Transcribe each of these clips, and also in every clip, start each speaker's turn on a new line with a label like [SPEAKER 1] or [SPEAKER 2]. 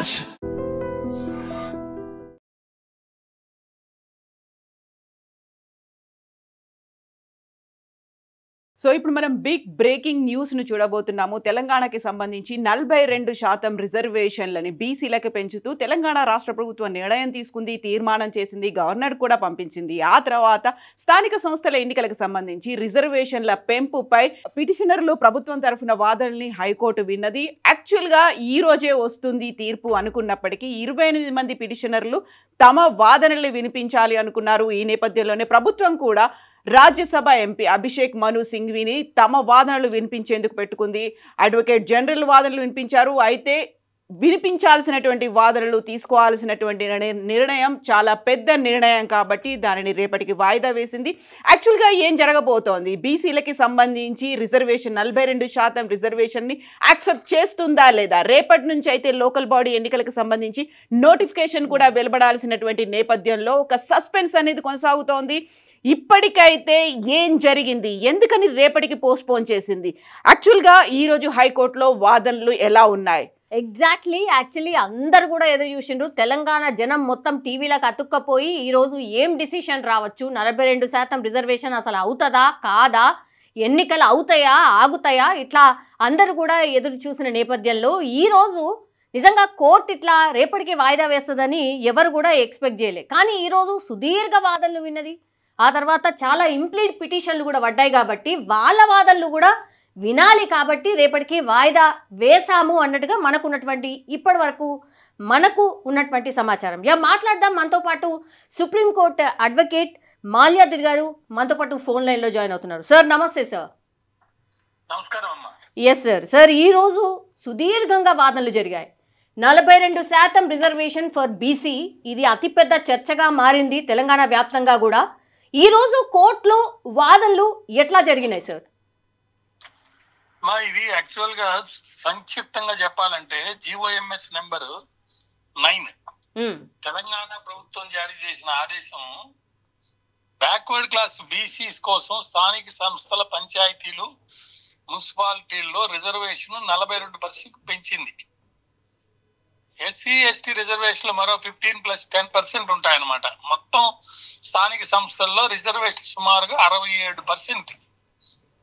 [SPEAKER 1] Raj.
[SPEAKER 2] So ఇప్పుడు మనం big breaking news ను చూడబోతున్నాము. తెలంగాణకి సంబంధించి 42% రిజర్వేషన్లని బీసీలకు పెంచుతూ తెలంగాణ రాష్ట్ర ప్రభుత్వం నిర్ణయం తీసుకుంది, తీర్మానం చేసింది, గవర్నర్ కూడా పంపించింది. ఆ తర్వాత స్థానిక సంస్థల ఎన్నికలకు సంబంధించి రిజర్వేషన్ల పెంపుపై పిటిషనర్లు ప్రభుత్వం తరఫున వాదనల్ని హైకోర్టు విన్నది. యాక్చువల్గా ఈ రోజే వస్తుంది తీర్పు అనుకున్నప్పటికీ 28 మంది పిటిషనర్లు తమ వాదనల్ని వినిపించాలి అనుకున్నారు. ఈ నేపథ్యంలోనే ప్రభుత్వం కూడా రాజ్యసభ ఎంపీ అభిషేక్ మను సింఘ్విని తమ వాదనలు వినిపించేందుకు పెట్టుకుంది. అడ్వకేట్ జనరల్ వాదనలు వినిపించారు. అయితే వినిపించాల్సినటువంటి వాదనలు తీసుకోవాల్సినటువంటి నిర్ణయం చాలా పెద్ద నిర్ణయం కాబట్టి దానిని రేపటికి వాయిదా వేసింది. యాక్చువల్గా ఏం జరగబోతోంది, బీసీలకి సంబంధించి రిజర్వేషన్ 42% రిజర్వేషన్ని యాక్సెప్ట్ చేస్తుందా లేదా, రేపటి నుంచి అయితే లోకల్ బాడీ ఎన్నికలకు సంబంధించి నోటిఫికేషన్ కూడా వెలువడాల్సినటువంటి నేపథ్యంలో ఒక సస్పెన్స్ అనేది కొనసాగుతోంది. ఇప్పటికైతే ఏం జరిగింది, ఎందుకని రేపటికి పోస్ట్పోన్ చేసింది, యాక్చువల్గా ఈరోజు హైకోర్టులో వాదనలు ఎలా ఉన్నాయి?
[SPEAKER 3] యాక్చువల్లీ అందరు కూడా ఎదురు చూసిండ్రు. తెలంగాణ జనం మొత్తం టీవీలకు అతుక్కపోయి ఈరోజు ఏం డిసిషన్ రావచ్చు, 42% రిజర్వేషన్ అసలు అవుతుందా కాదా, ఎన్నికలు అవుతాయా ఆగుతాయా, ఇట్లా అందరు కూడా ఎదురు చూసిన నేపథ్యంలో ఈరోజు నిజంగా కోర్టు ఇట్లా రేపటికి వాయిదా వేస్తుందని ఎవరు కూడా ఎక్స్పెక్ట్ చేయలే. కానీ ఈరోజు సుదీర్ఘ వాదనలు విన్నది. ఆ తర్వాత చాలా ఇంప్లీడ్ పిటిషన్లు కూడా పడ్డాయి కాబట్టి వాళ్ళ వాదనలు కూడా వినాలి కాబట్టి రేపటికి వాయిదా వేసాము అన్నట్టుగా ఇప్పటి వరకు మనకు ఉన్నటువంటి సమాచారం. మాట్లాడదాం. మనతో పాటు సుప్రీంకోర్టు అడ్వకేట్ మాల్యాద్రి గారు మనతో పాటు ఫోన్ లైన్లో జాయిన్ అవుతున్నారు. సార్ నమస్తే సార్.
[SPEAKER 4] నమస్కారం.
[SPEAKER 3] ఎస్ సార్ ఈరోజు సుదీర్ఘంగా వాదనలు జరిగాయి. 42% రిజర్వేషన్ ఫర్ బీసీ, ఇది అతిపెద్ద చర్చగా మారింది తెలంగాణ వ్యాప్తంగా కూడా. ఈరోజు కోర్టులో వాదనలు ఎట్లా జరిగినాయి సార్?
[SPEAKER 4] ఇది యాక్చువల్ గా సంక్షిప్తంగా చెప్పాలంటే GOMS నెంబర్ 9 తెలంగాణ ప్రభుత్వం జారీ చేసిన ఆదేశం బ్యాక్వర్డ్ క్లాస్ బీసీస్ కోసం స్థానిక సంస్థల పంచాయతీలు మున్సిపాలిటీల్లో రిజర్వేషన్ 42% పెంచింది. SC/ST రిజర్వేషన్లు మరో 15+10% ఉంటాయన్నమాట. మొత్తం స్థానిక సంస్థల్లో రిజర్వేషన్ సుమారుగా 67%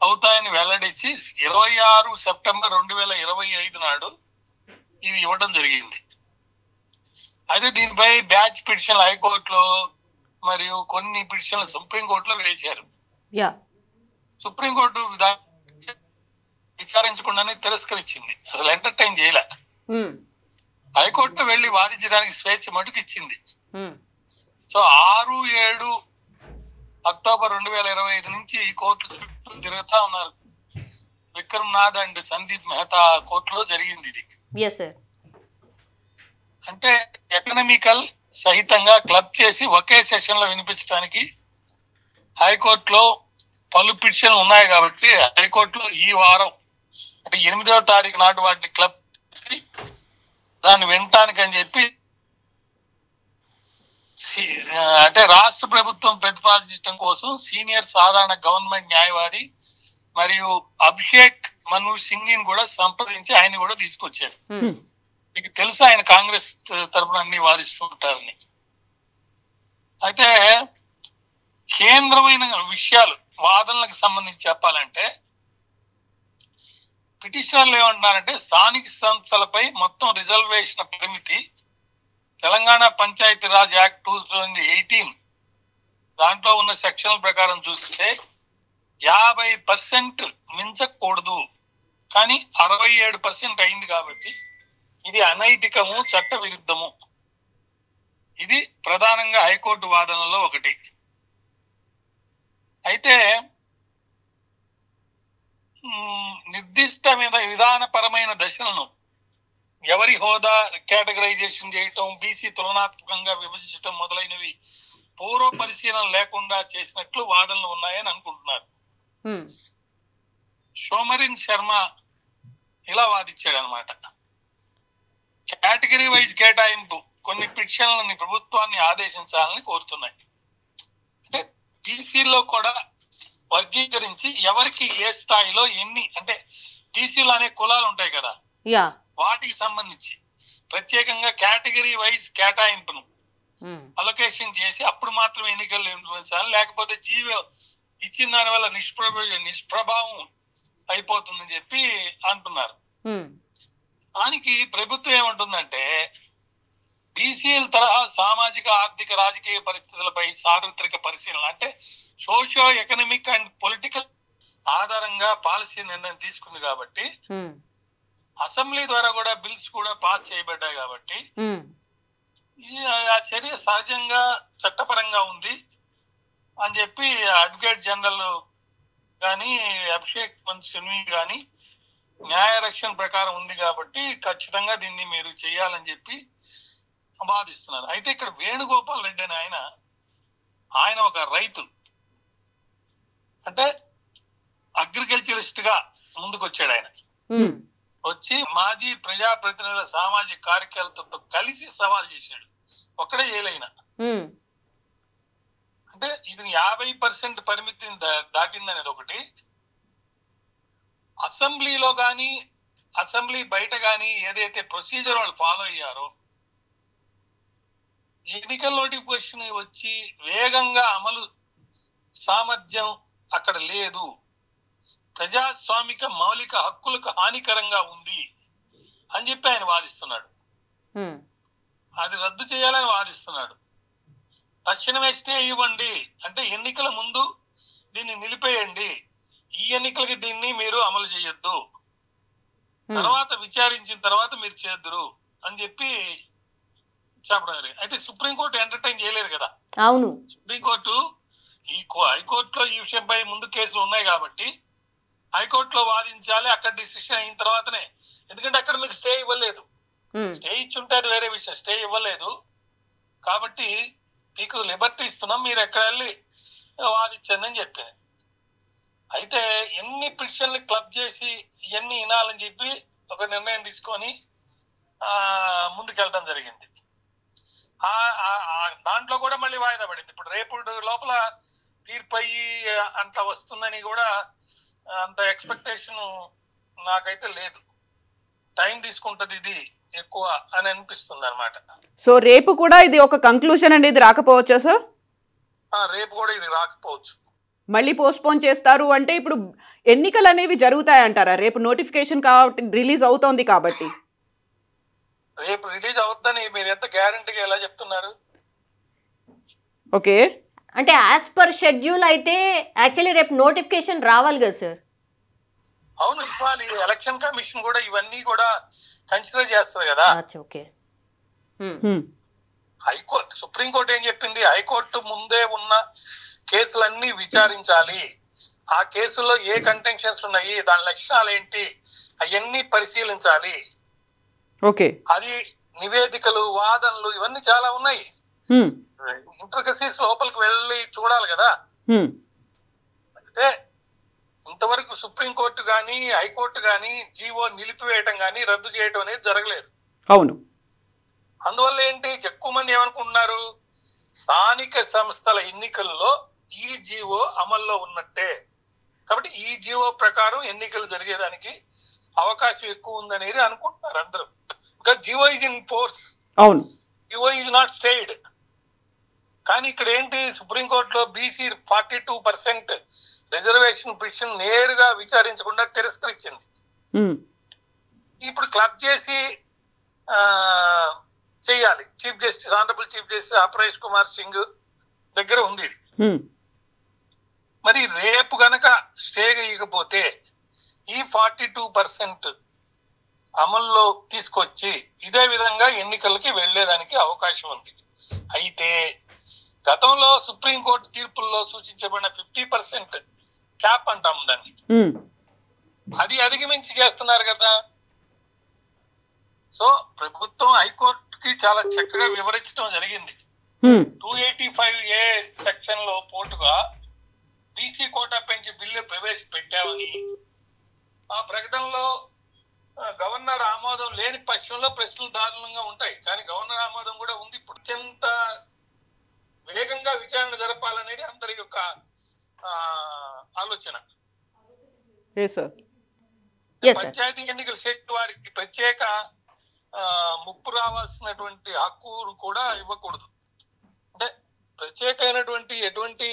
[SPEAKER 4] అవుతాయని వెల్లడించి 26 సెప్టెంబర్ 2025 నాడు ఇది ఇవ్వడం జరిగింది. అయితే దీనిపై బ్యాచ్ పిటిషన్లు హైకోర్టులో మరియు కొన్ని పిటిషన్లు సుప్రీంకోర్టులో వేశారు. సుప్రీంకోర్టు విచారించకుండానే తిరస్కరించింది, అసలు ఎంటర్టైన్ చేయలే. హైకోర్టు వెళ్లి వాదించడానికి స్వేచ్ఛ మటుకు ఇచ్చింది. సో 6-7 అక్టోబర్ 2025 నుంచి ఈ కోర్టు చుట్టూ తిరుగుతా ఉన్నారు. విక్రమ్నాథ్ అండ్ సందీప్ మెహతా కోర్టులో జరిగింది ఇది. అంటే ఎకనామికల్ సహితంగా క్లబ్ చేసి ఒకే సెషన్ లో వినిపించడానికి హైకోర్టులో పలు పిటిషన్లు ఉన్నాయి కాబట్టి హైకోర్టులో ఈ వారం అంటే 8వ తారీఖు నాడు వాటిని క్లబ్ చేసి దాన్ని వినటానికి అని చెప్పి అంటే రాష్ట్ర ప్రభుత్వం ప్రతిపాదించడం కోసం సీనియర్ సాధారణ గవర్నమెంట్ న్యాయవాది మరియు అభిషేక్ మను సింఘ్ని కూడా సంప్రదించి ఆయన కూడా తీసుకొచ్చారు. మీకు తెలుసు ఆయన కాంగ్రెస్ తరఫున అన్ని వాదిస్తూ ఉంటారని. అయితే కేంద్రమైన విషయాలు వాదనలకు సంబంధించి చెప్పాలంటే పిటిషనర్లు ఏమంటున్నారంటే స్థానిక సంస్థలపై మొత్తం రిజర్వేషన్ పరిమితి తెలంగాణ పంచాయతీరాజ్ యాక్ట్ 2018 దాంట్లో ఉన్న సెక్షన్ల ప్రకారం చూస్తే 50% మించకూడదు, కానీ 67% అయింది కాబట్టి ఇది అనైతికము, చట్ట విరుద్ధము. ఇది ప్రధానంగా హైకోర్టు వాదనలో ఒకటి. అయితే నిర్దిష్టమైన విధానపరమైన దశలను ఎవరి హోదా కేటగరైజేషన్ చేయటం, బీసీ తులనాత్మకంగా విభజించటం మొదలైనవి పూర్వ పరిశీలన లేకుండా చేసినట్లు వాదనలు ఉన్నాయని అనుకుంటున్నారు. సోమరిన్ శర్మ ఇలా వాదించాడు అనమాట. కేటగిరీ వైజ్ కేటాయింపు కొన్ని పిటిషన్లని ప్రభుత్వాన్ని ఆదేశించాలని కోరుతున్నాయి. అంటే బీసీలో కూడా వర్గీకరించి ఎవరికి ఏ స్థాయిలో ఎన్ని, అంటే బీసీలో అనే కులాలు ఉంటాయి కదా, వాటికి సంబంధించి ప్రత్యేకంగా కేటగిరీ వైజ్ కేటాయింపును అలొకేషన్ చేసి అప్పుడు మాత్రమే ఎన్నికలు నిర్వహించాలి, లేకపోతే జీవో ఇచ్చిన దాని వల్ల నిష్ప్రభావం అయిపోతుందని చెప్పి అంటున్నారు. దానికి ప్రభుత్వం ఏమంటుందంటే బీసీల తరహా సామాజిక ఆర్థిక రాజకీయ పరిస్థితులపై సార్వత్రిక పరిశీలన అంటే సోషియో ఎకనామిక్ అండ్ పొలిటికల్ ఆధారంగా పాలసీ నిర్ణయం తీసుకుంది కాబట్టి అసెంబ్లీ ద్వారా కూడా బిల్స్ కూడా పాస్ చేయబడ్డాయి కాబట్టి ఆ చర్య సహజంగా చట్టపరంగా ఉంది అని చెప్పి అడ్వకేట్ జనరల్ కానీ అభిషేక్ మను సిన్హి కానీ న్యాయ రక్షణ ప్రకారం ఉంది కాబట్టి ఖచ్చితంగా దీన్ని మీరు చేయాలని చెప్పి వాదిస్తున్నారు. అయితే ఇక్కడ వేణుగోపాల్ రెడ్డి అని ఆయన ఒక రైతు అంటే అగ్రికల్చరిస్ట్ గా ముందుకు వచ్చాడు. ఆయన వచ్చి మాజీ ప్రజాప్రతినిధుల సామాజిక కార్యకర్తలతో కలిసి సవాల్ చేశాడు, ఒక్కడే చేయలేన. అంటే ఇది 50% పరిమితిని దాటిందనేది ఒకటి. అసెంబ్లీలో కానీ అసెంబ్లీ బయట కానీ ఏదైతే ప్రొసీజర్ వాళ్ళు ఫాలో అయ్యారో ఎన్నికల నోటిఫికేషన్ వచ్చి వేగంగా అమలు సామర్థ్యం అక్కడ లేదు, ప్రజాస్వామిక మౌలిక హక్కులకు హానికరంగా ఉంది అని చెప్పి ఆయన వాదిస్తున్నాడు. అది రద్దు చేయాలని వాదిస్తున్నాడు. తక్షణమే స్టే ఇవ్వండి అంటే ఎన్నికల ముందు దీన్ని నిలిపేయండి, ఈ ఎన్నికలకి దీన్ని మీరు అమలు చేయొద్దు, తర్వాత విచారించిన తర్వాత మీరు చేద్దురు అని చెప్పి చెప్పడం. అయితే సుప్రీంకోర్టు ఎంటర్టైన్ చేయలేదు కదా.
[SPEAKER 3] అవును,
[SPEAKER 4] సుప్రీంకోర్టు హైకోర్టులో ఈ విషయంపై ముందు కేసులు ఉన్నాయి కాబట్టి హైకోర్టులో వాదించాలి, అక్కడ డిసిషన్ అయిన తర్వాతనే. ఎందుకంటే అక్కడ మీకు స్టే ఇవ్వలేదు, స్టే ఇచ్చుంటే అది వేరే విషయం, స్టే ఇవ్వలేదు కాబట్టి మీకు లిబర్టీ ఇస్తున్నాం, మీరు ఎక్కడ వెళ్ళి వాదించండి అని చెప్పాను. అయితే ఎన్ని పిటిషన్లు క్లబ్ చేసి ఇవన్నీ వినాలని చెప్పి ఒక నిర్ణయం తీసుకొని ముందుకెళ్ళడం జరిగింది. దాంట్లో కూడా మళ్ళీ వాయిదా పడింది. ఇప్పుడు రేపు లోపల తీర్పు అయ్యి అంత వస్తుందని కూడా అంత ఎక్స్పెక్టేషన్ నాకైతే లేదు. టైం తీసుకుంటది ఇది ఎక్కువ అని అనిపిస్తుంది అనమాట.
[SPEAKER 2] సో రేపు కూడా ఇది ఒక కంక్లూజన్ అనేది రాకపోవచ్చా సార్?
[SPEAKER 4] రేపు కూడా ఇది రాకపోవచ్చు,
[SPEAKER 2] మళ్ళీ పోస్ట్పోన్ చేస్తారు. అంటే ఇప్పుడు ఎన్నికలు అనేవి జరుగుతాయంటారా? రేపు నోటిఫికేషన్ కాబట్టి రిలీజ్ అవుతోంది కాబట్టి
[SPEAKER 4] రేపు రిలీజ్ అవుతుందని మీరు ఎంత గ్యారంటీగా ఎలా చెప్తున్నారు?
[SPEAKER 2] ఓకే,
[SPEAKER 3] అంటే యాజ్ పర్ షెడ్యూల్ అయితే యాక్చువల్లీ రేపు నోటిఫికేషన్ రావాలి కదా సార్?
[SPEAKER 4] అవును, ఇవ్వాలి. ఎలక్షన్ కమిషన్ కూడా ఇవన్నీ కూడా కన్సిడర్ చేస్తుంది కదా.
[SPEAKER 3] ఓకే,
[SPEAKER 4] హైకోర్టు సుప్రీంకోర్టు ఏం చెప్పింది? హైకోర్టు ముందే ఉన్న కేసులన్నీ విచారించాలి, ఆ కేసుల్లో ఏ కంటెన్షన్స్ ఉన్నాయి, దాని లక్షణాలు ఏంటి, అవన్నీ పరిశీలించాలి.
[SPEAKER 2] ఓకే,
[SPEAKER 4] అది నివేదికలు, వాదనలు ఇవన్నీ చాలా ఉన్నాయి. ఇంట్రికసీస్ లోపలికి వెళ్ళి చూడాలి కదా. అయితే ఇంతవరకు సుప్రీంకోర్టు కానీ హైకోర్టు కానీ జీవో నిలిపివేయటం కానీ రద్దు చేయటం అనేది జరగలేదు.
[SPEAKER 2] అవును,
[SPEAKER 4] అందువల్ల ఏంటి, ఎక్కువ మంది ఏమనుకుంటున్నారు, స్థానిక సంస్థల ఎన్నికల్లో ఈ జీవో అమల్లో ఉన్నట్టే కాబట్టి ఈ జీవో ప్రకారం ఎన్నికలు జరిగేదానికి అవకాశం ఎక్కువ ఉందనేది అనుకుంటున్నారు అందరూ. Because GO is in force,
[SPEAKER 2] అవును,
[SPEAKER 4] జీవో ఈజ్ నాట్ స్టేడ్. కానీ ఇక్కడ ఏంటి, సుప్రీంకోర్టులో బీసీ 42% రిజర్వేషన్ పిటిషన్ నేరుగా విచారించకుండా తిరస్కరించింది. ఇప్పుడు క్లబ్ చేసి చెయ్యాలి. Chief justice, honourable chief justice Aparesh Kumar Singh దగ్గర ఉంది. మరి రేపు గనక స్టే ఇవ్వకపోతే ఈ 42% అమల్లో తీసుకొచ్చి ఇదే విధంగా ఎన్నికలకి వెళ్లేదానికి అవకాశం ఉంది. అయితే గతంలో సుప్రీంకోర్టు తీర్పుల్లో సూచించబడిన 50% క్యాప్ అంటాము దాన్ని, అది అధిగమించి చేస్తున్నారు కదా. సో ప్రభుత్వం హైకోర్టుకి చాలా చక్కగా వివరించడం జరిగింది. 285A సెక్షన్ లో పోటుగా బీసీ కోటా పెంచి బిల్లు ప్రవేశపెట్టామని, ఆ ప్రకటనలో గవర్నర్ ఆమోదం లేని పక్షంలో ప్రశ్నలు దారుణంగా ఉంటాయి. కానీ గవర్నర్ ఆమోదం కూడా ఉంది. ఇప్పుడు అత్యంత వేగంగా విచారణ జరపాలనేది అందరి యొక్క ఆలోచన. పంచాయతీ ఎన్నికల శాఖ వారికి ప్రత్యేక ముప్పు రావాల్సినటువంటి హక్కు కూడా ఇవ్వకూడదు. అంటే ప్రత్యేకమైనటువంటి ఎటువంటి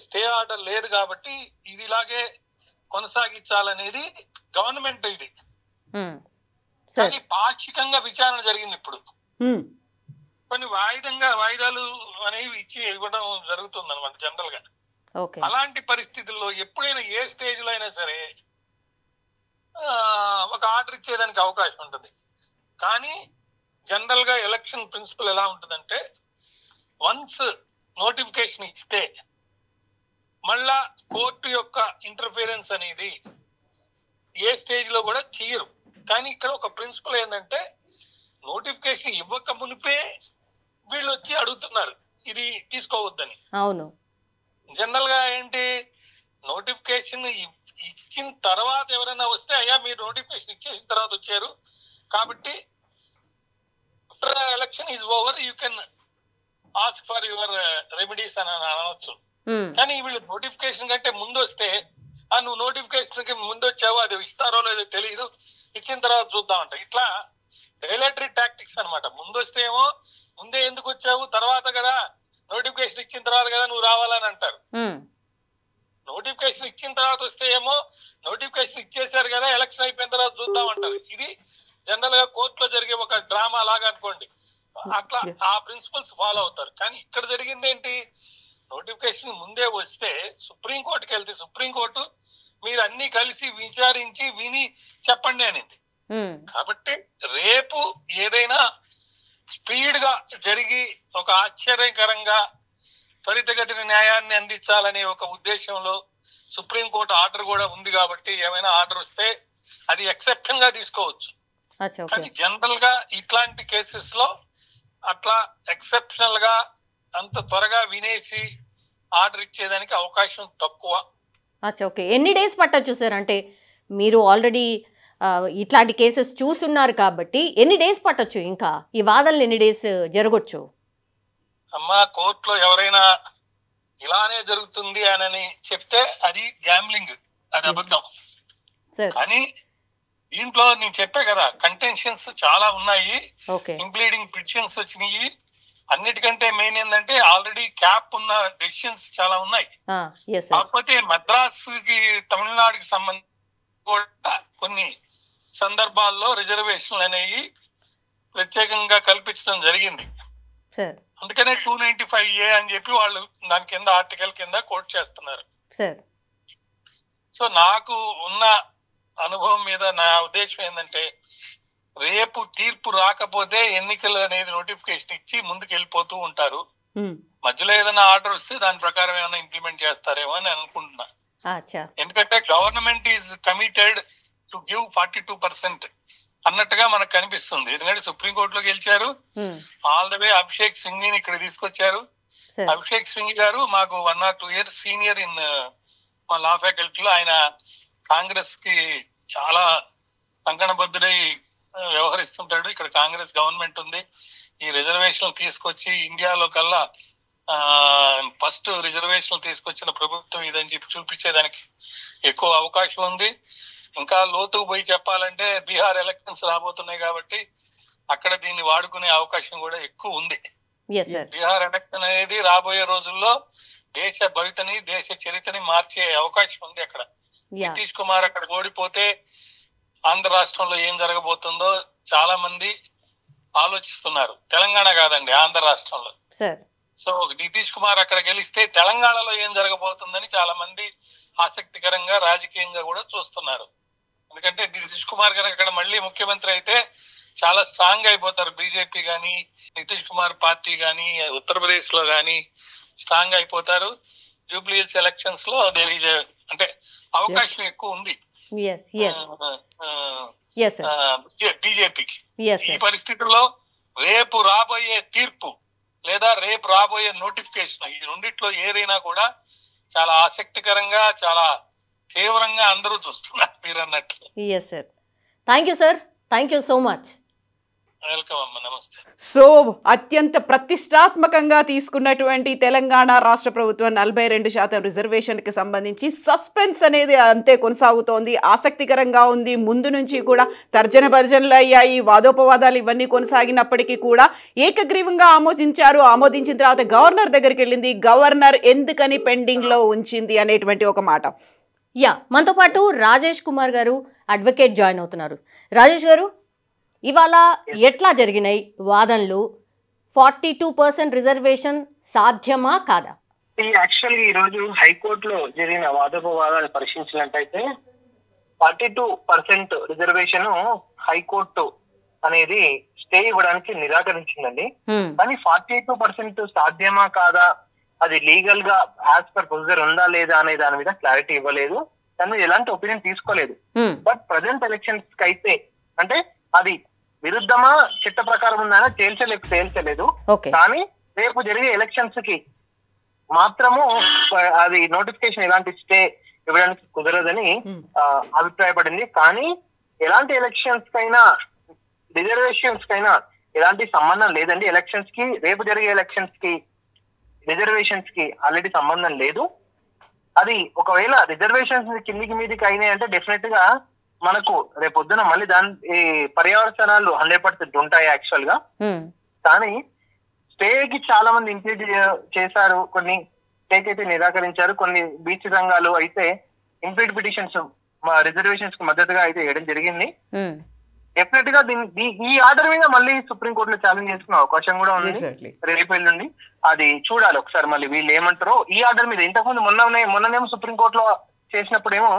[SPEAKER 4] స్టే ఆర్డర్ లేదు కాబట్టి ఇది ఇలాగే కొనసాగించాలనేది గవర్నమెంట్ ఇది. కానీ పాక్షికంగా విచారణ జరిగింది. ఇప్పుడు కొన్ని వాయిదాలు అనేవి ఇవ్వడం జరుగుతుంది అనమాట జనరల్ గా. అలాంటి పరిస్థితుల్లో ఎప్పుడైనా ఏ స్టేజ్ లో అయినా సరే ఒక ఆర్డర్ ఇచ్చేదానికి అవకాశం ఉంటుంది. కానీ జనరల్ గా ఎలక్షన్ ప్రిన్సిపల్ ఎలా ఉంటుందంటే వన్స్ నోటిఫికేషన్ ఇస్తే మళ్ళా కోర్టు యొక్క ఇంటర్ఫిరెన్స్ అనేది ఏ స్టేజ్ లో కూడా చేయరు. కానీ ఇక్కడ ఒక ప్రిన్సిపల్ ఏంటంటే నోటిఫికేషన్ ఇవ్వక మునిపే వీళ్ళు వచ్చి అడుగుతున్నారు ఇది తీసుకోవద్దని.
[SPEAKER 3] అవును,
[SPEAKER 4] జనరల్ గా ఏంటి, నోటిఫికేషన్ ఇచ్చిన తర్వాత ఎవరైనా వస్తే అయ్యా మీరు నోటిఫికేషన్ ఇచ్చేసిన తర్వాత వచ్చారు కాబట్టి election is over, you can ask for your remedies అని అనవచ్చు. కానీ వీళ్ళు నోటిఫికేషన్ కంటే ముందు వస్తే నువ్వు నోటిఫికేషన్ కి ముందు వచ్చావు, అది ఇస్తారో లేదో తెలియదు, ఇచ్చిన తర్వాత చూద్దామంట. ఇట్లా రెగ్యులేటరీ టాక్టిక్స్ అనమాట. ముందు వస్తే ఏమో ముందే ఎందుకు వచ్చావు, తర్వాత కదా నోటిఫికేషన్ ఇచ్చిన తర్వాత కదా నువ్వు రావాలని అంటారు. నోటిఫికేషన్ ఇచ్చిన తర్వాత వస్తే ఏమో నోటిఫికేషన్ ఇచ్చేసారు కదా ఎలక్షన్ అయిపోయిన తర్వాత చూద్దాం అంటారు. ఇది జనరల్ గా కోర్టులో జరిగే ఒక డ్రామా లాగా అనుకోండి. అట్లా ఆ ప్రిన్సిపల్స్ ఫాలో అవుతారు. కానీ ఇక్కడ జరిగింది ఏంటి, నోటిఫికేషన్ ముందే వస్తే సుప్రీంకోర్టుకి వెళ్తే సుప్రీంకోర్టు మీరు అన్ని కలిసి విచారించి విని చెప్పండి అనింది. కాబట్టి రేపు ఏదైనా స్పీడ్ గా జరిగి ఒక ఆశ్చర్యకరంగా త్వరితగతిన న్యాయాన్ని అందించాలనే ఒక ఉద్దేశంలో సుప్రీంకోర్టు ఆర్డర్ కూడా ఉంది. కాబట్టి ఏమైనా ఆర్డర్ వస్తే అది ఎక్సెప్షన్ గా తీసుకోవచ్చు. కానీ జనరల్ గా ఇట్లాంటి కేసెస్ లో అట్లా ఎక్సెప్షనల్ గా అంత త్వరగా వినేసి ఆర్డర్ ఇచ్చేదానికి అవకాశం తక్కువ.
[SPEAKER 3] ఓకే, ఎన్ని డేస్ పట్టొచ్చు సార్? అంటే మీరు ఆల్రెడీ ఇట్లాంటి కేసెస్ చూస్తున్నారు కాబట్టి ఎన్ని డేస్ పట్టొచ్చు? ఇంకా ఈ వాదనలు ఎన్ని డేస్ జరగొచ్చు?
[SPEAKER 4] అమ్మా, కోర్టులో ఎవరైనా ఇలానే జరుగుతుంది అని చెప్తే అది గ్యాంబ్లింగ్, అది అబద్ధం. కానీ దీంట్లో నేను చెప్పే కదా కంటెన్షన్స్ చాలా ఉన్నాయి, ఇంక్లూడింగ్ పిటిషన్స్ వచ్చినాయి. అన్నిటికంటే మెయిన్ ఏంటంటే ఆల్రెడీ క్యాప్ ఉన్న డెసిషన్స్ చాలా ఉన్నాయి. కాకపోతే మద్రాసుకి తమిళనాడుకి సంబంధించి కూడా కొన్ని సందర్భాల్లో రిజర్వేషన్లు అనేవి ప్రత్యేకంగా కల్పించడం జరిగింది. అందుకనే 295A అని చెప్పి వాళ్ళు దాని కింద ఆర్టికల్ కింద కోట్ చేస్తున్నారు. సో నాకు ఉన్న అనుభవం మీద నా ఉద్దేశం ఏంటంటే రేపు తీర్పు రాకపోతే ఎన్నికలు అనేది నోటిఫికేషన్ ఇచ్చి ముందుకు వెళ్ళిపోతూ ఉంటారు. మధ్యలో ఏదైనా ఆర్డర్ వస్తే దాని ప్రకారం ఏమైనా ఇంప్లిమెంట్ చేస్తారేమో అని అనుకుంటున్నా. ఎందుకంటే government is committed to give 42% అన్నట్టుగా మనకు కనిపిస్తుంది. ఎందుకంటే సుప్రీంకోర్టులో గెలిచారు, all the way Abhishek Singh ని ఇక్కడ తీసుకొచ్చారు. అభిషేక్ సింగ్ గారు మాకు 1 or 2 years సీనియర్ ఇన్ మా లా ఫ్యాకల్టీలో. ఆయన కాంగ్రెస్ కి చాలా కంకణబద్ధుడై వ్యవహరిస్తుంటాడు. ఇక్కడ కాంగ్రెస్ గవర్నమెంట్ ఉంది. ఈ రిజర్వేషన్లు తీసుకొచ్చి ఇండియాలో కల్లా ఫస్ట్ రిజర్వేషన్లు తీసుకొచ్చిన ప్రభుత్వం ఇదని చెప్పి చూపించేదానికి ఎక్కువ అవకాశం ఉంది. ఇంకా లోతుకు పోయి చెప్పాలంటే బీహార్ ఎలక్షన్స్ రాబోతున్నాయి కాబట్టి అక్కడ దీన్ని వాడుకునే అవకాశం కూడా ఎక్కువ ఉంది. బీహార్ ఎలక్షన్ అనేది రాబోయే రోజుల్లో దేశ భవితని దేశ చరిత్రని మార్చే అవకాశం ఉంది. అక్కడ నితీష్ కుమార్ అక్కడ ఓడిపోతే ఆంధ్ర రాష్ట్రంలో ఏం జరగబోతుందో చాలా మంది ఆలోచిస్తున్నారు. తెలంగాణ కాదండి, ఆంధ్ర రాష్ట్రంలో. సో నితీష్ కుమార్ అక్కడ గెలిస్తే తెలంగాణలో ఏం జరగబోతుందని చాలా మంది ఆసక్తికరంగా రాజకీయంగా కూడా చూస్తున్నారు. ఎందుకంటే నితీష్ కుమార్ గారు అక్కడ మళ్ళీ ముఖ్యమంత్రి అయితే చాలా స్ట్రాంగ్ అయిపోతారు. బీజేపీ గాని నితీష్ కుమార్ పార్టీ గాని ఉత్తరప్రదేశ్ లో గాని స్ట్రాంగ్ అయిపోతారు. జూబ్లీ హిల్స్ ఎలక్షన్స్ లో అంటే అవకాశం ఎక్కువ ఉంది బీజేపీకి. ఈ పరిస్థితుల్లో రేపు రాబోయే తీర్పు లేదా రేపు రాబోయే నోటిఫికేషన్ ఈ రెండిట్లో ఏదైనా కూడా చాలా ఆసక్తికరంగా చాలా తీవ్రంగా అందరూ చూస్తున్నారు మీరు అన్నట్లు.
[SPEAKER 3] Thank you sir, thank you so much.
[SPEAKER 4] Welcome అమ్మ, నమస్తే.
[SPEAKER 2] సో అత్యంత ప్రతిష్టాత్మకంగా తీసుకున్నటువంటి తెలంగాణ రాష్ట్ర ప్రభుత్వం 42% రిజర్వేషన్కి సంబంధించి సస్పెన్స్ అనేది అంతే కొనసాగుతోంది. ఆసక్తికరంగా ఉంది. ముందు నుంచి కూడా తర్జన భర్జనలు అయ్యాయి, వాదోపవాదాలు ఇవన్నీ కొనసాగినప్పటికీ కూడా ఏకగ్రీవంగా ఆమోదించారు. ఆమోదించిన తర్వాత గవర్నర్ దగ్గరికి వెళ్ళింది. గవర్నర్ ఎందుకని పెండింగ్లో ఉంచింది అనేటువంటి ఒక మాట.
[SPEAKER 3] మనతో పాటు రాజేష్ కుమార్ గారు అడ్వకేట్ జాయిన్ అవుతున్నారు. రాజేష్ గారు, ఇవాళ ఎట్లా జరిగినాయి వాదనలు? 42% రిజర్వేషన్ సాధ్యమా కాదా?
[SPEAKER 1] యాక్చువల్ గా ఈ రోజు హైకోర్టులో జరిగిన వాదోపవాదాలు పరిశీలించినట్టయితే 42% రిజర్వేషన్ హైకోర్టు అనేది స్టే ఇవ్వడానికి నిరాకరించిందండి. కానీ 42% సాధ్యమా కాదా, అది లీగల్ గా యాజ్ పర్ ప్రొసీజర్ ఉందా లేదా అనే దాని మీద క్లారిటీ ఇవ్వలేదు. దాని మీద ఎలాంటి ఒపీనియన్ తీసుకోలేదు. బట్ ప్రజెంట్ ఎలక్షన్స్ కి అయితే అంటే అది విరుద్ధమా చట్ట ప్రకారం ఉందా తేల్చలేదు. కానీ రేపు జరిగే ఎలక్షన్స్ కి మాత్రము అది నోటిఫికేషన్ ఎలాంటి స్టే ఇవ్వడానికి కుదరదని అభిప్రాయపడింది. కానీ ఎలాంటి ఎలక్షన్స్ కైనా రిజర్వేషన్స్ కైనా ఎలాంటి సంబంధం లేదండి. ఎలక్షన్స్ కి రేపు జరిగే ఎలక్షన్స్ కి రిజర్వేషన్స్ కి ఆల్రెడీ సంబంధం లేదు. అది ఒకవేళ రిజర్వేషన్స్ కిందికి మీదికి అయినాయి అంటే డెఫినెట్ గా మనకు రేపొద్దున మళ్ళీ దాని పర్యావరణాలు 100% ఉంటాయి యాక్చువల్ గా. కానీ స్టేకి చాలా మంది ఇంప్లీట్ చేశారు, కొన్ని స్టేకి అయితే నిరాకరించారు. కొన్ని బీచ్ సంఘాలు అయితే ఇంప్లీట్ పిటిషన్స్ రిజర్వేషన్స్ కి మద్దతుగా అయితే వేయడం జరిగింది. డెఫినెట్ గా ఈ ఆర్డర్ మీద మళ్ళీ సుప్రీంకోర్టులో ఛాలెంజ్ చేసుకునే అవకాశం కూడా ఉంది రేపు ఎల్లుండి. అది చూడాలి ఒకసారి మళ్ళీ వీళ్ళు ఏమంటారో ఈ ఆర్డర్ మీద. ఇంతకుముందు మొన్ననేమో సుప్రీంకోర్టులో చేసినప్పుడేమో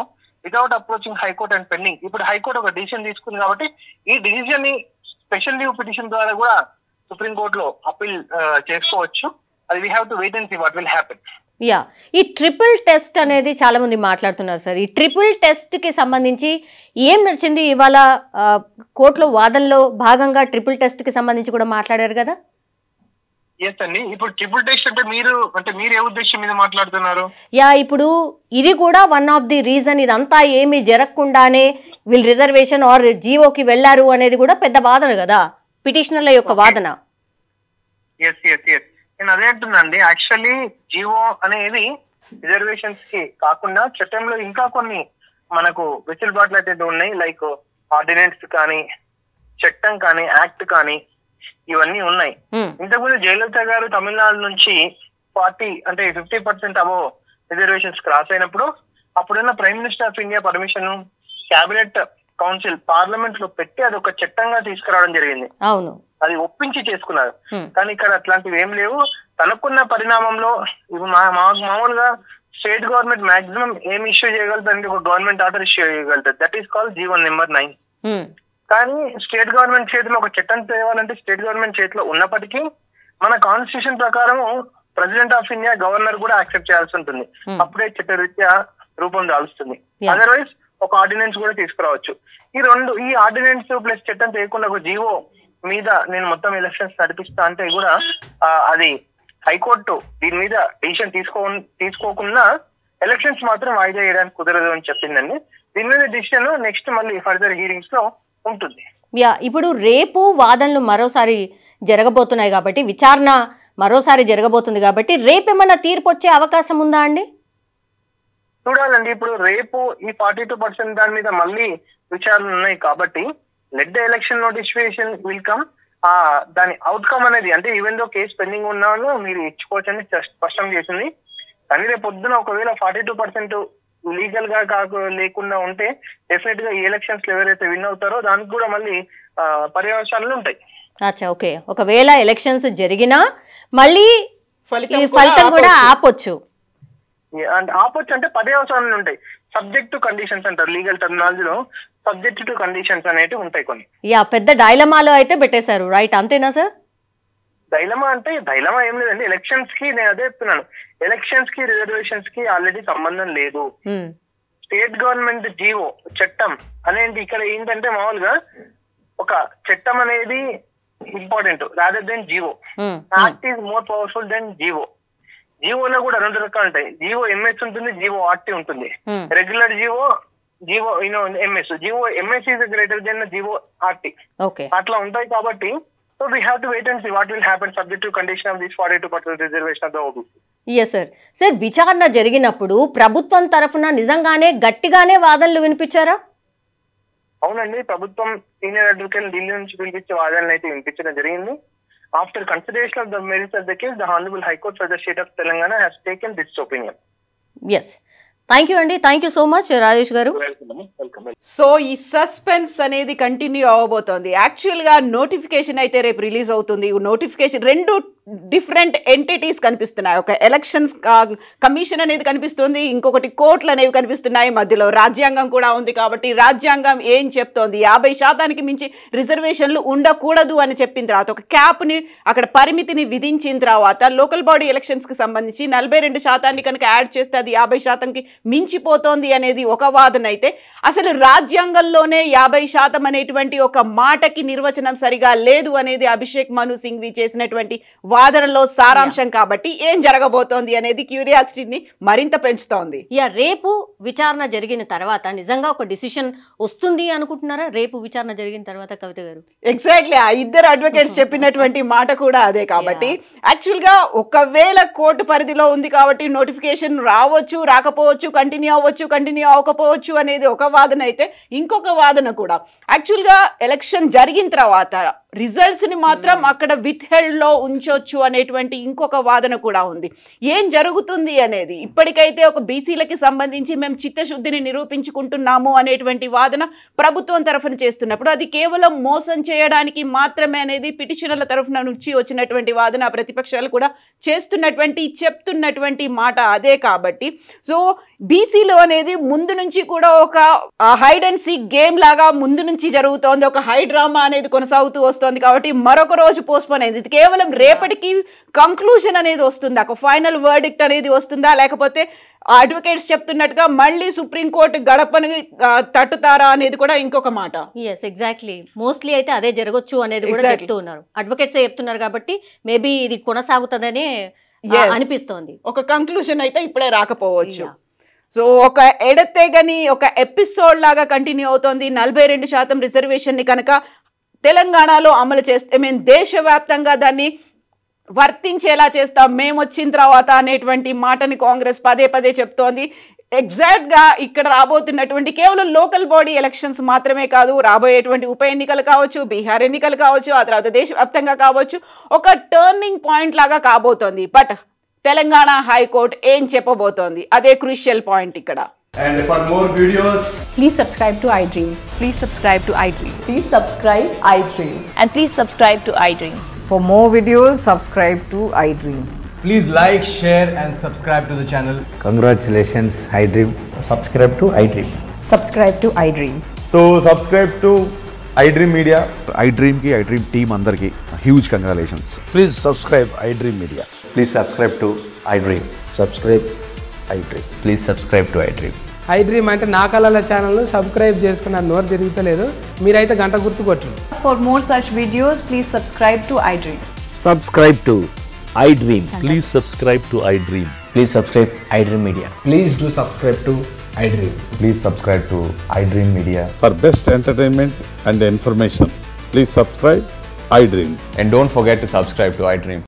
[SPEAKER 1] without approaching high court and pending. ఇప్పుడు హైకోర్టు ఒక డిసిషన్ తీసుకుంది కాబట్టి ఈ డిసిషన్ ని స్పెషల్ లీవ్ పిటిషన్ ద్వారా కూడా సుప్రీంకోర్టులో అప్పీల్ చేసుకోవచ్చు. అది we have to wait and see what will happen.
[SPEAKER 3] ఈ ట్రిపుల్ టెస్ట్ అనేది చాలా మంది మాట్లాడుతున్నారు సార్. ఈ ట్రిపుల్ టెస్ట్ కి సంబంధించి ఏం నడిచింది? ఇవాళ కోర్టులో వాదనలో భాగంగా ట్రిపుల్ టెస్ట్ కి సంబంధించి కూడా మాట్లాడారు కదా.
[SPEAKER 1] ఎస్ అండి. ఇప్పుడు ట్రిపుల్ టెస్ట్ అంటే మీరు ఏ ఉద్దేశం మీద మాట్లాడుతున్నారు?
[SPEAKER 3] ఇప్పుడు ఇది కూడా వన్ ఆఫ్ ది రీజన్. ఇదంతా ఏమీ జరగకుండానే వీళ్ళు రిజర్వేషన్ ఆర్ జీవోకి వెళ్లారు అనేది కూడా పెద్ద వాదన కదా, పిటిషనర్ల యొక్క వాదన.
[SPEAKER 1] నేను అదే అంటున్నాండి. యాక్చువల్లీ జీవో అనేది రిజర్వేషన్స్ కి కాకుండా చట్టంలో ఇంకా కొన్ని మనకు వెసులుబాట్లు అయితే ఉన్నాయి. లైక్ ఆర్డినెన్స్ కానీ, చట్టం కానీ, యాక్ట్ కానీ ఇవన్నీ ఉన్నాయి. ఇంతకుముందు జయలలిత గారు తమిళనాడు నుంచి 50% అబో రిజర్వేషన్స్ క్రాస్ అయినప్పుడు అప్పుడున్న prime minister of India permission cabinet council parliament లో పెట్టి అది ఒక చట్టంగా తీసుకురావడం జరిగింది.
[SPEAKER 3] అవును,
[SPEAKER 1] అది ఒప్పించి చేసుకున్నారు. కానీ ఇక్కడ అట్లాంటివి ఏం లేవు. తనకున్న పరిణామంలో మామూలుగా స్టేట్ గవర్నమెంట్ మాక్సిమం ఏం ఇష్యూ చేయగలుగుతుంది, ఒక గవర్నమెంట్ ఆర్డర్ ఇష్యూ చేయగలుగుతుంది. That is called GO number 9. కానీ స్టేట్ గవర్నమెంట్ చేతిలో ఒక చట్టం తేవాలంటే స్టేట్ గవర్నమెంట్ చేతిలో ఉన్నప్పటికీ మన కాన్స్టిట్యూషన్ ప్రకారం ప్రెసిడెంట్ ఆఫ్ ఇండియా గవర్నర్ కూడా యాక్సెప్ట్ చేయాల్సి ఉంటుంది. అప్పుడే చట్టరీత్యా రూపం దాల్స్తుంది. అదర్వైజ్ ఒక ఆర్డినెన్స్ కూడా తీసుకురావచ్చు. ఈ ఆర్డినెన్స్ ప్లస్ చట్టం చేయకుండా ఒక జీవో మీద నేను మొత్తం ఎలక్షన్స్ నడిపిస్తా అంటే కూడా అది హైకోర్టు దీని మీద డిసిషన్ తీసుకోకుండా ఎలక్షన్స్ మాత్రం వాయిదా వేయడానికి కుదరదు అని చెప్పిందండి. దీని మీద డిసిషన్ నెక్స్ట్ మళ్ళీ ఫర్దర్ హీరింగ్స్ లో ఉంటుంది.
[SPEAKER 3] ఇప్పుడు రేపు వాదనలు మరోసారి జరగబోతున్నాయి కాబట్టి, విచారణ మరోసారి జరగబోతుంది కాబట్టి రేపు ఏమన్నా తీర్పు వచ్చే అవకాశం ఉందా అండి?
[SPEAKER 1] చూడాలండి. ఇప్పుడు రేపు ఈ 42% దాని మీద మళ్ళీ విచారణ ఉన్నాయి కాబట్టి let the election notification will come. దాని అవుట్కమ్ అనేది అంటే ఈవెన్ దో కేసు పెండింగ్ ఉన్నాను మీరు ఇచ్చుకోవచ్చని స్పష్టం చేసింది. కానీ రేపు పొద్దున ఒకవేళ 42% లీగల్ గా లేకుండా ఉంటే డెఫినెట్ గా ఈ ఎలక్షన్స్ లో ఎవరైతే విన్ అవుతారో దానికి కూడా మళ్ళీ పర్యవసానాలు ఉంటాయి.
[SPEAKER 3] ఓకే, ఒకవేళ ఎలక్షన్స్ జరిగినా మళ్ళీ ఫలితం కూడా ఆపొచ్చు.
[SPEAKER 1] ఆపొచ్చు అంటే పర్యవసానాలు ఉంటాయి. సబ్జెక్ట్ టు కండిషన్స్ అంటారు లీగల్ టర్మినాలజీలో. సబ్జెక్ట్ టు కండిషన్స్ అనేవి ఉంటాయి కొన్ని.
[SPEAKER 3] పెద్ద డైలమాలో అయితే పెట్టేశారు, రైట్? అంతేనా సార్?
[SPEAKER 1] డైలమా అంటే డైలమా ఏం లేదండి. ఎలక్షన్స్ కి నేను అదే చెప్తున్నాను, ఎలక్షన్స్ కి రిజర్వేషన్స్ కి ఆల్రెడీ సంబంధం లేదు. స్టేట్ గవర్నమెంట్ జీవో చట్టం అనేది ఇక్కడ ఏంటంటే మామూలుగా ఒక చట్టం అనేది important rather than GO. Act is more powerful than GO. జీవోలో కూడా 2 రకాలు ఉంటాయి. జీవో ఎంఎస్ ఉంటుంది, జీవో ఆర్టీ ఉంటుంది. Regular GO, GO MS GO MS is greater than GO RT అట్లా ఉంటాయి కాబట్టి so we have to wait and see what will happen subject to condition of this 42% reservation of the OBC.
[SPEAKER 3] Yes sir. Sir విచారణ జరిగినప్పుడు ప్రభుత్వం తరఫున నిజంగానే గట్టిగానే వాదనలు వినిపించారా?
[SPEAKER 1] అవునండి, ప్రభుత్వం సీనియర్ అడ్వకేట్ ఢిల్లీ నుంచి పిలిపించే వాదనలు అయితే వినిపించడం జరిగింది. After consideration of the merits of the case, the Honorable High Court for the State of Telangana has taken this opinion.
[SPEAKER 3] Yes. Thank you అండి, thank you so much Rajesh garu.
[SPEAKER 2] So ఈ suspense అనేది continue అవ్వబోతోంది. యాక్చువల్గా notification అయితే రేపు release అవుతుంది. Notification 2 different entities కనిపిస్తున్నాయి. ఒక elections commission అనేది కనిపిస్తుంది, ఇంకొకటి కోర్టులు అనేవి కనిపిస్తున్నాయి, మధ్యలో రాజ్యాంగం కూడా ఉంది. కాబట్టి రాజ్యాంగం ఏం చెప్తోంది, 50% మించి రిజర్వేషన్లు ఉండకూడదు అని చెప్పిన తర్వాత ఒక క్యాప్ని అక్కడ పరిమితిని విధించిన తర్వాత లోకల్ బాడీ ఎలక్షన్స్కి సంబంధించి 42% కనుక యాడ్ చేస్తే అది 50%కి మించిపోతోంది అనేది ఒక వాదన అయితే, అసలు రాజ్యాంగంలోనే 50% అనేటువంటి ఒక మాటకి నిర్వచనం సరిగా లేదు అనేది అభిషేక్ మను సింఘ్వి చేసినటువంటి వాదనలో సారాంశం. కాబట్టి ఏం జరగబోతోంది అనేది క్యూరియాసిటీని మరింత పెంచుతోంది.
[SPEAKER 3] రేపు విచారణ జరిగిన తర్వాత నిజంగా ఒక డిసిషన్ వస్తుంది అనుకుంటున్నారా? రేపు విచారణ జరిగిన తర్వాత కవిత గారు
[SPEAKER 2] ఎగ్జాక్ట్లీ ఆ ఇద్దరు అడ్వకేట్స్ చెప్పినటువంటి మాట కూడా అదే. కాబట్టి యాక్చువల్గా ఒకవేళ కోర్టు పరిధిలో ఉంది కాబట్టి నోటిఫికేషన్ రావచ్చు, రాకపోవచ్చు, కంటిన్యూ అవ్వచ్చు, కంటిన్యూ అవ్వకపోవచ్చు అనేది ఒక వాదన అయితే, ఇంకొక వాదన కూడా యాక్చువల్గా ఎలక్షన్ జరిగిన తర్వాత రిజల్ట్స్ ని మాత్రం అక్కడ విత్ హెల్డ్ లో ఉంచొచ్చు అనేటువంటి ఇంకొక వాదన కూడా ఉంది. ఏం జరుగుతుంది అనేది ఇప్పటికైతే ఒక బీసీలకి సంబంధించి మేము చిత్తశుద్ధిని నిరూపించుకుంటున్నాము అనేటువంటి వాదన ప్రభుత్వం తరఫున చేస్తున్నప్పుడు అది కేవలం మోసం చేయడానికి మాత్రమే అనేది పిటిషనర్ల తరఫున నుంచి వచ్చినటువంటి వాదన, ప్రతిపక్షాలు కూడా చెప్తున్నటువంటి మాట అదే. కాబట్టి సో బీసీలో అనేది ముందు నుంచి కూడా ఒక హైడ్ అండ్ సీక్ గేమ్ లాగా ముందు నుంచి జరుగుతోంది, ఒక హై డ్రామా అనేది కొనసాగుతూ వస్తుంది. కాబట్టి మరొక రోజు పోస్ట్పోన్ అయింది. ఇది కేవలం రేపటికి కంక్లూజన్ అనేది వస్తుందా, ఒక ఫైనల్ వర్డిక్ట్ అనేది వస్తుందా, లేకపోతే అడ్వకేట్స్ చెప్తున్నట్టుగా మళ్ళీ సుప్రీంకోర్టు గడపని తట్టుతారా అనేది కూడా ఇంకొక మాట.
[SPEAKER 3] ఎగ్జాక్ట్లీ, మోస్ట్లీ అయితే అదే జరగొచ్చు అనేది కూడా చెప్తూ ఉన్నారు, అడ్వకేట్స్ చెప్తున్నారు. కాబట్టి మేబీ ఇది కొనసాగుతుందనే అనిపిస్తోంది.
[SPEAKER 2] ఒక కంక్లూజన్ అయితే ఇప్పుడే రాకపోవచ్చు. సో ఒక ఎడతెగని ఒక ఎపిసోడ్ లాగా కంటిన్యూ అవుతోంది. 42% రిజర్వేషన్ ని కనుక తెలంగాణలో అమలు చేస్తే మేము దేశవ్యాప్తంగా దాన్ని వర్తించేలా చేస్తాం మేము వచ్చిన తర్వాత అనేటువంటి మాటని కాంగ్రెస్ పదే చెప్తోంది. ఎగ్జాక్ట్గా ఇక్కడ రాబోతున్నటువంటి కేవలం లోకల్ బాడీ ఎలక్షన్స్ మాత్రమే కాదు, రాబోయేటువంటి ఉప ఎన్నికలు కావచ్చు, బీహార్ ఎన్నికలు కావచ్చు, ఆ తర్వాత దేశవ్యాప్తంగా కావచ్చు, ఒక టర్నింగ్ పాయింట్ లాగా కాబోతోంది. బట్ తెలంగాణ హైకోర్టు ఏం చెప్పబోతోంది అదే క్రూషియల్ పాయింట్ ఇక్కడ.
[SPEAKER 5] And for more videos,
[SPEAKER 6] please subscribe to iDream.
[SPEAKER 7] Please subscribe to iDream.
[SPEAKER 6] Please subscribe iDream.
[SPEAKER 7] And please subscribe to iDream.
[SPEAKER 6] For more videos, subscribe to iDream.
[SPEAKER 5] please like, share and subscribe to the channel.
[SPEAKER 8] Congratulations, iDream.
[SPEAKER 9] Subscribe to iDream.
[SPEAKER 6] Subscribe to iDream.
[SPEAKER 9] So subscribe to iDream Media.
[SPEAKER 10] iDream ki iDream team andar ki huge congratulations.
[SPEAKER 8] Please subscribe iDream Media.
[SPEAKER 9] Please subscribe to iDream.
[SPEAKER 8] Subscribe iDream.
[SPEAKER 9] Please subscribe to iDream.
[SPEAKER 11] iDream అంటే నా కళల channel subscribe చేసుకున్న నోరు తిరుగుతలేదు, మీరైతే గంట గుర్తు కొట్టండి.
[SPEAKER 6] For more such videos, please subscribe to iDream.
[SPEAKER 12] Subscribe to iDream. Please subscribe to iDream.
[SPEAKER 9] Please subscribe iDream Media.
[SPEAKER 5] Please do subscribe to iDream.
[SPEAKER 9] Please subscribe to iDream Media.
[SPEAKER 10] For best entertainment and information, please subscribe iDream.
[SPEAKER 9] And don't forget to subscribe to iDream.